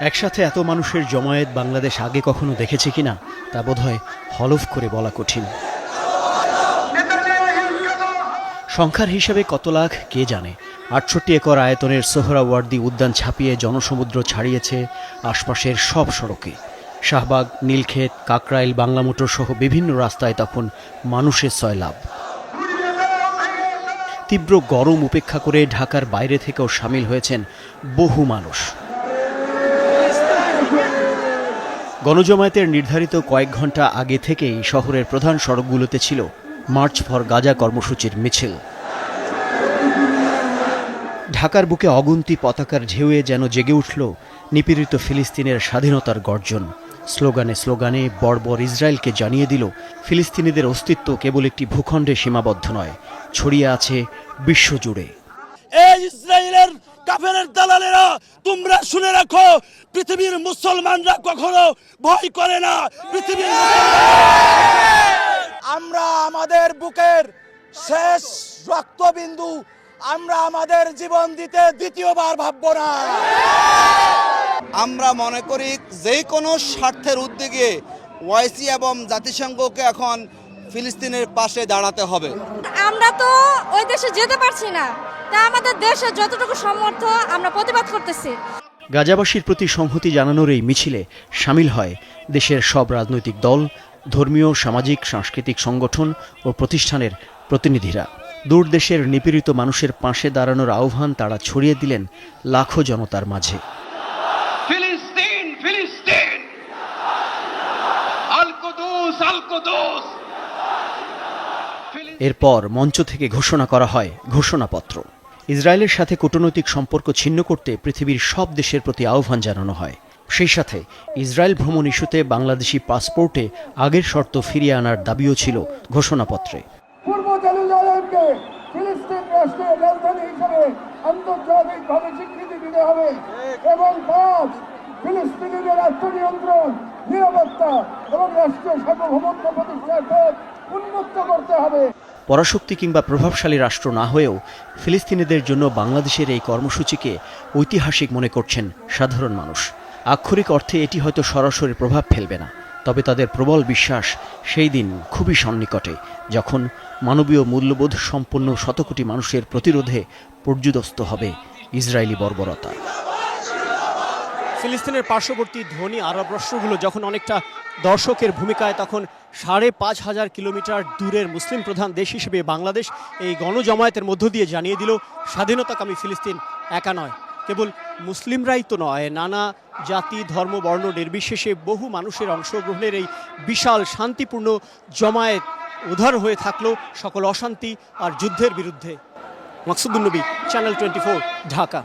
একসাথে এত মানুষের জমায়েত বাংলাদেশ আগে কখনো দেখেছে কিনা তা বোধহয় হলফ করে বলা কঠিন। সংখ্যার হিসেবে কত লাখ কে জানে। ৬৮ একর আয়তনের সোহরাওয়ার্দী উদ্যান ছাপিয়ে জনসমুদ্র ছাড়িয়েছে আশপাশের সব সড়কে। শাহবাগ, নীলক্ষেত, কাকরাইল, বাংলা মোটর সহ বিভিন্ন রাস্তায় তখন মানুষের সয়লাব। তীব্র গরম উপেক্ষা করে ঢাকার বাইরে থেকেও সামিল হয়েছেন বহু মানুষ। গণজমায়েতের নির্ধারিত কয়েক ঘন্টা আগে থেকেই শহরের প্রধান সড়কগুলোতে ছিল মার্চ ফর গাজা কর্মসূচির মিছিল। ঢাকার বুকে অগুন্তি পতাকার ঢেউয়ে যেন জেগে উঠল নিপীড়িত ফিলিস্তিনের স্বাধীনতার গর্জন। স্লোগানে স্লোগানে বর্বর ইসরায়েলকে জানিয়ে দিল ফিলিস্তিনিদের অস্তিত্ব কেবল একটি ভূখণ্ডে সীমাবদ্ধ নয়, ছড়িয়ে আছে বিশ্বজুড়ে। এই ইসরায়েলের কাফেরের দালালেরা, তোমরা শুনে রাখো, পৃথিবীর মুসলমানরা কখনো ভয় করে না। পৃথিবীর আমরা আমাদের বুকের শেষ রক্তবিন্দু আমরা আমাদের জীবন দিতে দ্বিতীয়বার ভাববো না। আমরা মনে করি যে কোনো স্বার্থের উদ্যোগে ওআইসি এবং জাতিসংঘকে এখন ফিলিস্তিনের পাশে দাঁড়াতে হবে। আমরা তো ওই দেশে যেতে পারছি না, তা আমাদের দেশে যতটুকু সামর্থ্য আমরা প্রতিবাদ করতেছি। গাজাবাসীর প্রতি সংহতি জানানোর এই মিছিলে সামিল হয় দেশের সব রাজনৈতিক দল, ধর্মীয়, সামাজিক, সাংস্কৃতিক সংগঠন ও প্রতিষ্ঠানের প্রতিনিধিরা। দূর দেশের নিপীড়িত মানুষের পাশে দাঁড়ানোর আহ্বান তারা ছড়িয়ে দিলেন লাখো জনতার মাঝে। ফিলিস্তিন ফিলিস্তিন, আল কুদুস আল কুদুস। এরপর মঞ্চ থেকে ঘোষণা করা হয় ঘোষণাপত্র। ইসরায়েলের সাথে কূটনৈতিক সম্পর্ক ছিন্ন করতে পৃথিবীর সব দেশের প্রতি আহ্বান জানানো হয়। সেই সাথে ইসরায়েল ভ্রমণ ইস্যুতে বাংলাদেশি পাসপোর্টে আগের শর্ত ফিরিয়ে আনার দাবিও ছিল ঘোষণাপত্রে। পূর্ব জেরুজালেমকে ফিলিস্তিন রাষ্ট্রের রাজধানী হিসেবে আন্তর্জাতিকভাবে স্বীকৃতি দিতে হবে এবং ৫ ফিলিস্তিনিদের আত্মনিয়ন্ত্রণ, নিরাপত্তা এবং রাষ্ট্রীয় সার্বভৌমত্ব প্রতিষ্ঠাকে উন্মুক্ত করতে হবে। পরাশক্তি কিংবা প্রভাবশালী রাষ্ট্র না হয়েও ফিলিস্তিনিদের জন্য বাংলাদেশের এই কর্মসূচিকে ঐতিহাসিক মনে করছেন সাধারণ মানুষ। আক্ষরিক অর্থে এটি হয়তো সরাসরি প্রভাব ফেলবে না, তবে তাদের প্রবল বিশ্বাস সেই দিন খুবই সন্নিকটে যখন মানবীয় মূল্যবোধ সম্পন্ন শতকোটি মানুষের প্রতিরোধে পর্যুদস্ত হবে ইসরায়েলি বর্বরতা। ফিলিস্তিনের পার্শ্ববর্তী ধনী আরব রাষ্ট্রগুলো যখন অনেকটা দর্শকের ভূমিকায়, তখন ৫,৫০০ কিলোমিটার দূরের মুসলিম প্রধান দেশ হিসেবে বাংলাদেশ এই গণজমায়েতের মধ্য দিয়ে জানিয়ে দিল স্বাধীনতাকামী ফিলিস্তিন একা নয়, কেবল মুসলিমরাই তো নয়, নানা জাতি, ধর্ম, বর্ণ নির্বিশেষে বহু মানুষের অংশগ্রহণের এই বিশাল শান্তিপূর্ণ জমায়েত উদ্ধার হয়ে থাকলো সকল অশান্তি আর যুদ্ধের বিরুদ্ধে। মাকসুদুন নবী, চ্যানেল 24, ঢাকা।